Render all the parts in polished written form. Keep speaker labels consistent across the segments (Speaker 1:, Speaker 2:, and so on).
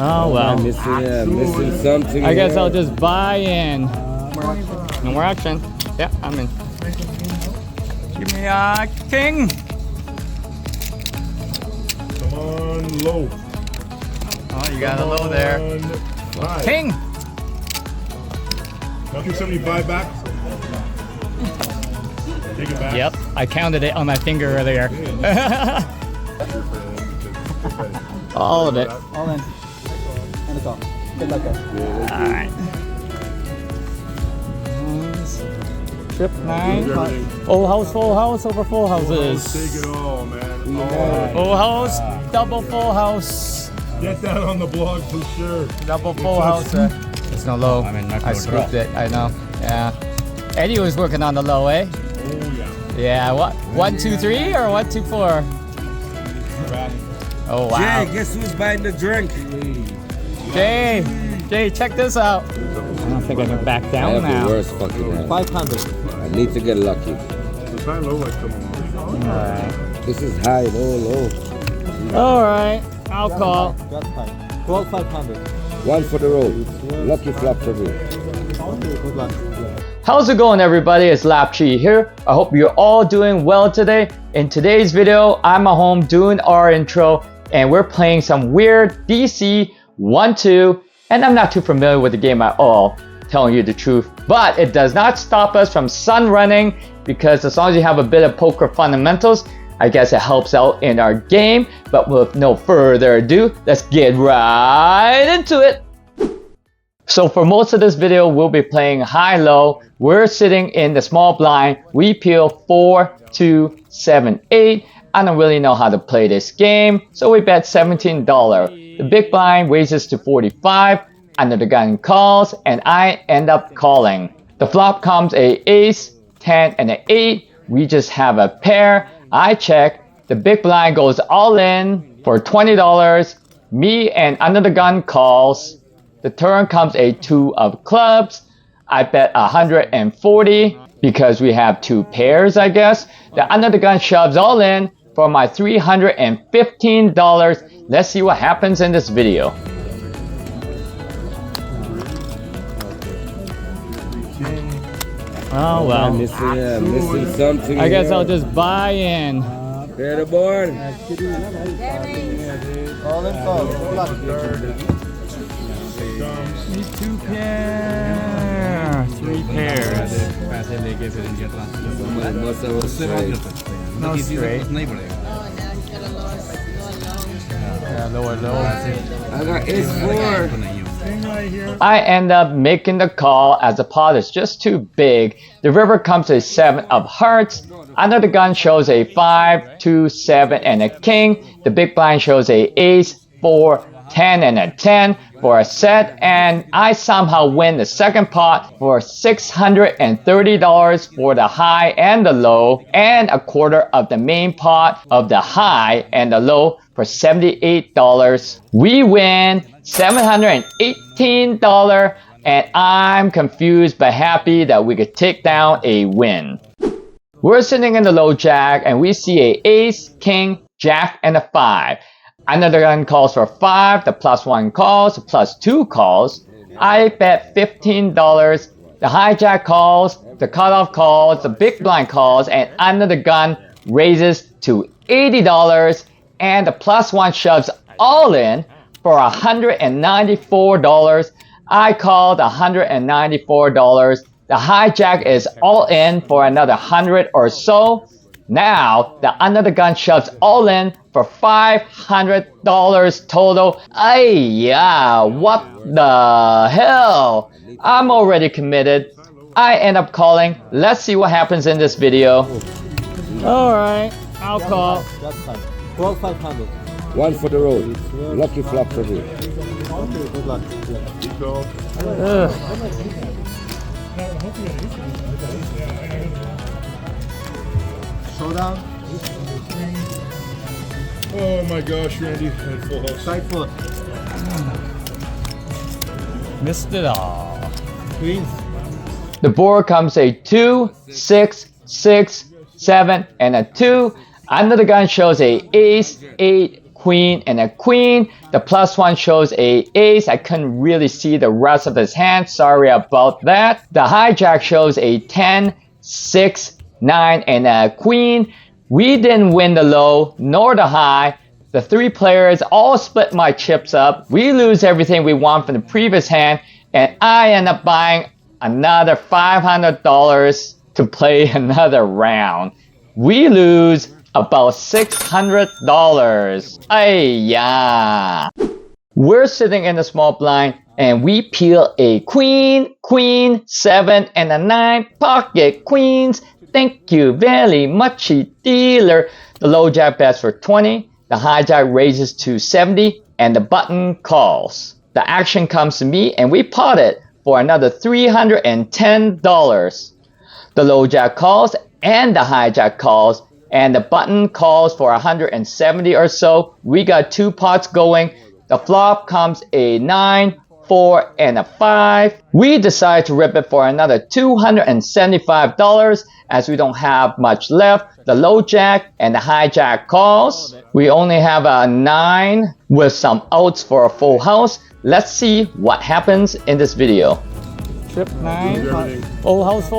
Speaker 1: Oh well.
Speaker 2: Missing something.
Speaker 1: I guess I'll just buy in. No more action. Yeah, I'm in. Give me a king.
Speaker 3: Come on, low.
Speaker 1: Oh, you got a low there.
Speaker 3: Five.
Speaker 1: King.
Speaker 3: Now 275 back. Take it back.
Speaker 1: Yep, I counted it on my finger earlier. All of it.
Speaker 4: All in. And it's off. Good luck, guys.
Speaker 1: Alright. Trip 9.
Speaker 3: Everything.
Speaker 1: Full house over full houses.
Speaker 3: Take it all, man.
Speaker 1: Full house, double full house.
Speaker 3: Get that on the blog for sure.
Speaker 1: Double full house. There's no low. I scooped it, I know. Yeah. Eddie was working on the low, eh?
Speaker 3: Oh, yeah.
Speaker 1: Yeah, what? 1, 2, 3 or 1, 2, 4? Oh, wow.
Speaker 2: Jay, guess who's buying the drink?
Speaker 1: Jay, check this out. I don't think I can back
Speaker 2: I
Speaker 1: down
Speaker 2: have
Speaker 1: now.
Speaker 2: the worst fucking hand.
Speaker 4: 500.
Speaker 2: I need to get lucky.
Speaker 3: The high low lights coming on.
Speaker 1: Alright.
Speaker 2: This is high, low.
Speaker 1: Alright, I'll call.
Speaker 4: That's fine. 12,500.
Speaker 2: One for the road. Lucky flop for me.
Speaker 4: Good luck.
Speaker 1: How's it going, everybody? It's LapChi here. I hope you're all doing well today. In today's video, I'm at home doing our intro and we're playing some weird DC 1-2, and I'm not too familiar with the game at all, telling you the truth. But it does not stop us from sun running, because as long as you have a bit of poker fundamentals, I guess it helps out in our game. But with no further ado, let's get right into it. So for most of this video, we'll be playing high-low. We're sitting in the small blind. We peel 4, 2, 7, 8. I don't really know how to play this game, so we bet $17. The big blind raises to 45. Under the gun calls, and I end up calling. The flop comes a ace, 10, and an 8. We just have a pair. I check. The big blind goes all in for $20. Me and under the gun calls. The turn comes a 2 of clubs. I bet 140 because we have 2 pairs, I guess. The under the gun shoves all in for my $315. Let's see what happens in this video. Oh well.
Speaker 2: Missing something.
Speaker 1: I guess I'll just buy in.
Speaker 2: Clear the board.
Speaker 4: All in calls. Good luck.
Speaker 1: Need 2 pairs. 3 pairs.
Speaker 2: Must have a straight.
Speaker 1: No straight. Yeah, lower.
Speaker 2: I got ace 4.
Speaker 1: I end up making the call as the pot is just too big. The river comes a 7 of hearts. Under the gun shows a 5, 2, 7, and a king. The big blind shows a ace, 4, 10, and a 10 for a set. And I somehow win the second pot for $630 for the high and the low, and a quarter of the main pot of the high and the low for $78. We win $718, and I'm confused but happy that we could take down a win. We're sitting in the low jack and we see a ace, king, jack, and a 5. Under the gun calls for 5, the +1 calls, the +2 calls. I bet $15. The hijack calls, the cutoff calls, the big blind calls, and under the gun raises to $80, and the +1 shoves all in for $194. I called $194. The hijack is all in for another 100 or so. Now the under the gun shoves all in for $500 total. Yeah, what the hell? I'm already committed. I end up calling. Let's see what happens in this video. Alright, I'll call.
Speaker 4: That's fine. 12,500.
Speaker 2: One for the road. Lucky flop for me.
Speaker 4: Good luck. Showdown.
Speaker 3: Oh my gosh, Randy. I had full house.
Speaker 4: Side foot.
Speaker 1: Missed it all.
Speaker 4: Queens.
Speaker 1: The board comes a 2, 6, 6, 7, and a 2. Under the gun shows a ace, 8, queen, and a queen. The +1 shows a ace. I couldn't really see the rest of his hand. Sorry about that. The hijack shows a 10, 6, 9, and a queen. We didn't win the low nor the high. The three players all split my chips up. We lose everything we won from the previous hand, and I end up buying another $500 to play another round. We lose about $600. Ayya. We're sitting in the small blind and we peel a queen, queen, 7, and a 9 pocket queens. Thank you very much, dealer. The low jack bets for 20. The hijack raises to 70 and the button calls. The action comes to me and we pot it for another $310. The low jack calls and the hijack calls and the button calls for 170 or so. We got two pots going. The flop comes a 9, 4, and a 5. We decide to rip it for another $275 as we don't have much left. The low jack and the hijack calls. We only have a 9 with some outs for a full house. Let's see what happens in this video.
Speaker 4: Trip
Speaker 3: Move
Speaker 4: 9.
Speaker 3: everything.
Speaker 4: Full house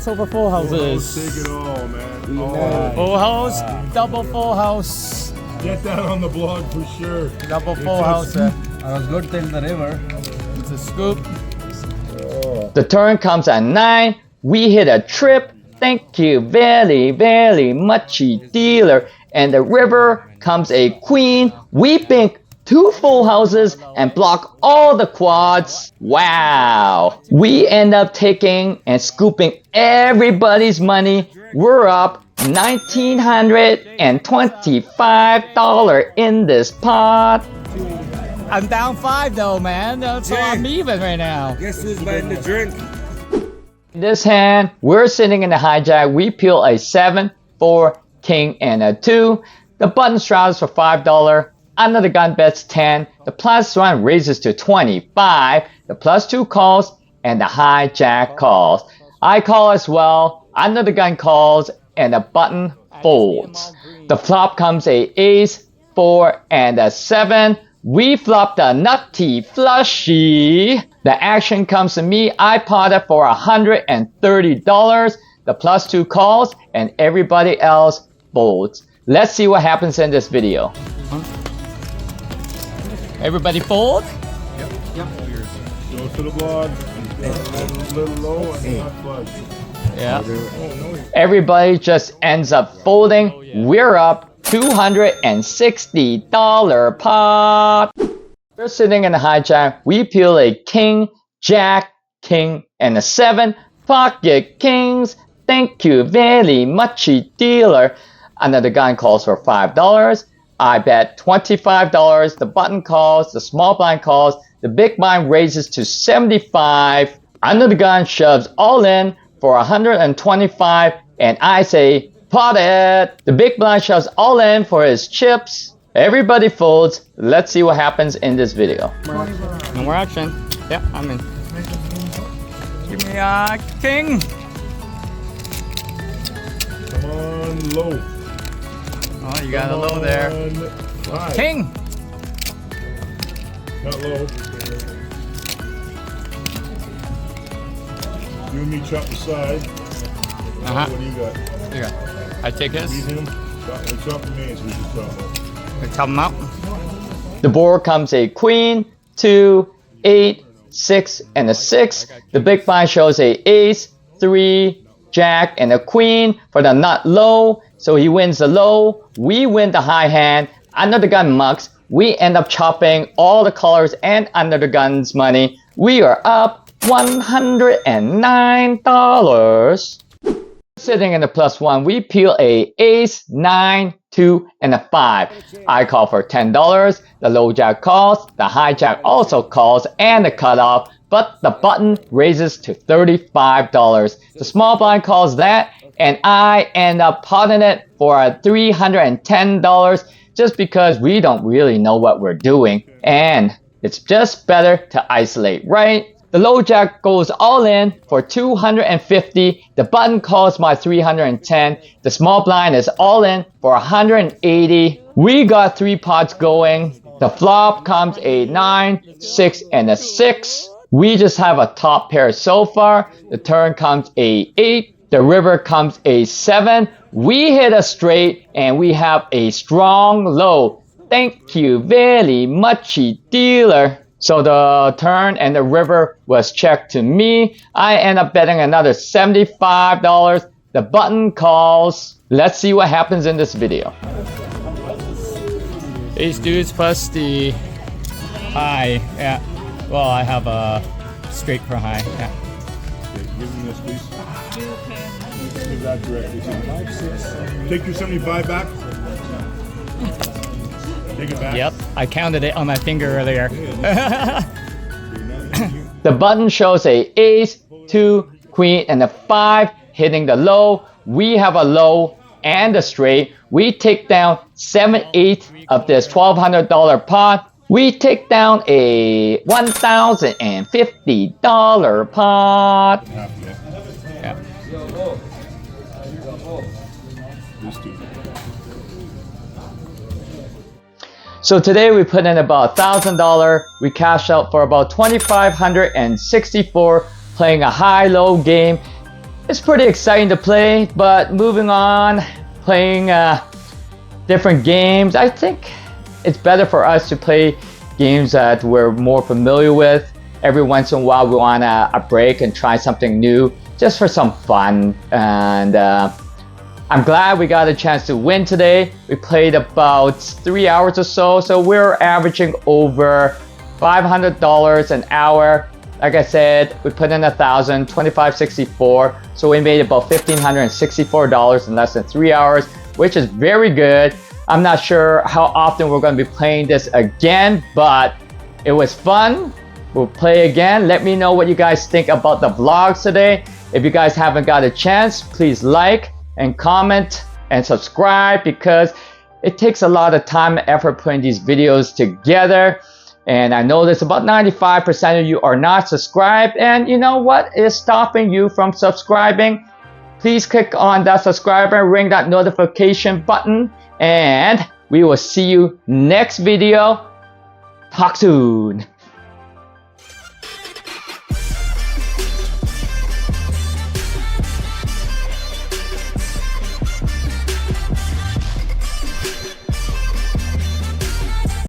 Speaker 4: over full
Speaker 3: Let's
Speaker 4: houses.
Speaker 3: take it all, man. All.
Speaker 4: Full house, double full house.
Speaker 3: Get that on the blog for sure.
Speaker 4: Double full
Speaker 3: a
Speaker 4: house.
Speaker 3: scoop.
Speaker 4: I was good till the river. It's a scoop.
Speaker 1: The turn comes at 9. We hit a trip. Thank you very, very much, dealer. And the river comes a queen. We bank 2 full houses and block all the quads. Wow. We end up taking and scooping everybody's money. We're up $1,925 in this pot.
Speaker 4: I'm down 5 though, man. So I'm even right now.
Speaker 2: Guess who's buying the drink?
Speaker 1: In this hand, we're sitting in the hijack. We peel a 7, 4, king, and a 2. The button straddles for $5. Under the gun bets 10. The +1 raises to 25. The +2 calls, and the hijack calls. I call as well. Under the gun calls, and the button folds. The flop comes a ace, 4, and a 7. We flopped a nutty flushy. The action comes to me. I pot it for $130. The +2 calls and everybody else folds. Let's see what happens in this video. Everybody fold?
Speaker 3: Go to the blog. A little low and not flush.
Speaker 1: Yeah. Everybody just ends up folding. We're up $260 pot. We're sitting in the hijack. We peel a king, jack, king, and a 7 pocket kings. Thank you very much, dealer. Another gun calls for $5. I bet $25. The button calls, the small blind calls, the big blind raises to 75. Under the gun shoves all in for 125, and I say, pot it. The big blind shoves all in for his chips. Everybody folds. Let's see what happens in this video. No more action. Yeah, I'm in. Give me a king.
Speaker 3: Come on, low.
Speaker 1: Oh, you got a low there.
Speaker 3: High.
Speaker 1: King.
Speaker 3: Not low. You and me chop the side.
Speaker 1: Uh-huh.
Speaker 3: What do you got?
Speaker 1: Here. I take
Speaker 3: Beat
Speaker 1: this.
Speaker 3: him. Chop the mains. We should chop him.
Speaker 1: Tell them out. The board comes a queen, 2, 8, 6, and a 6. The big blind shows a ace, 3, jack, and a queen for the nut low. So he wins the low. We win the high hand. Under the gun mucks. We end up chopping all the colors and under the gun's money. We are up $109. Sitting in the +1, we peel a ace, 9, 2, and a 5. I call for $10. The low jack calls, the hijack also calls, and the cutoff, but the button raises to $35. The small blind calls that, and I end up potting it for $310 just because we don't really know what we're doing, and it's just better to isolate, right? The low jack goes all in for 250. The button calls my 310. The small blind is all in for 180. We got 3 pots going. The flop comes a 9, 6, and a 6. We just have a top pair so far. The turn comes a 8. The river comes a 7. We hit a straight and we have a strong low. Thank you very much, dealer. So the turn and the river was checked to me. I end up betting another $75. The button calls. Let's see what happens in this video. Ace deuce plus the high. Yeah. Well, I have a straight for high. Yeah.
Speaker 3: Okay, give me this, please. Give that directly. 5, 6. Take your 75 back. Take it back.
Speaker 4: Yep, I counted it on my finger earlier.
Speaker 1: The button shows a ace, 2, queen, and a 5 hitting the low. We have a low and a straight. We take down 7/8 of this $1,200 pot. We take down a $1,050 pot.
Speaker 3: Yeah.
Speaker 1: Yeah.
Speaker 3: These two.
Speaker 1: So today we put in about $1,000. We cashed out for about $2,564 playing a high-low game. It's pretty exciting to play, but moving on, playing different games. I think it's better for us to play games that we're more familiar with. Every once in a while we want a break and try something new just for some fun. And I'm glad we got a chance to win today. We played about 3 hours or so, so we're averaging over $500 an hour. Like I said, we put in $1,000, $2,564, so we made about $1,564 in less than 3 hours, which is very good. I'm not sure how often we're going to be playing this again, but it was fun. We'll play again. Let me know what you guys think about the vlogs today. If you guys haven't got a chance, please like and comment and subscribe, because it takes a lot of time and effort putting these videos together. And I know there's about 95% of you are not subscribed, and you know what is stopping you from subscribing? Please click on that subscribe and ring that notification button, and we will see you next video. Talk soon.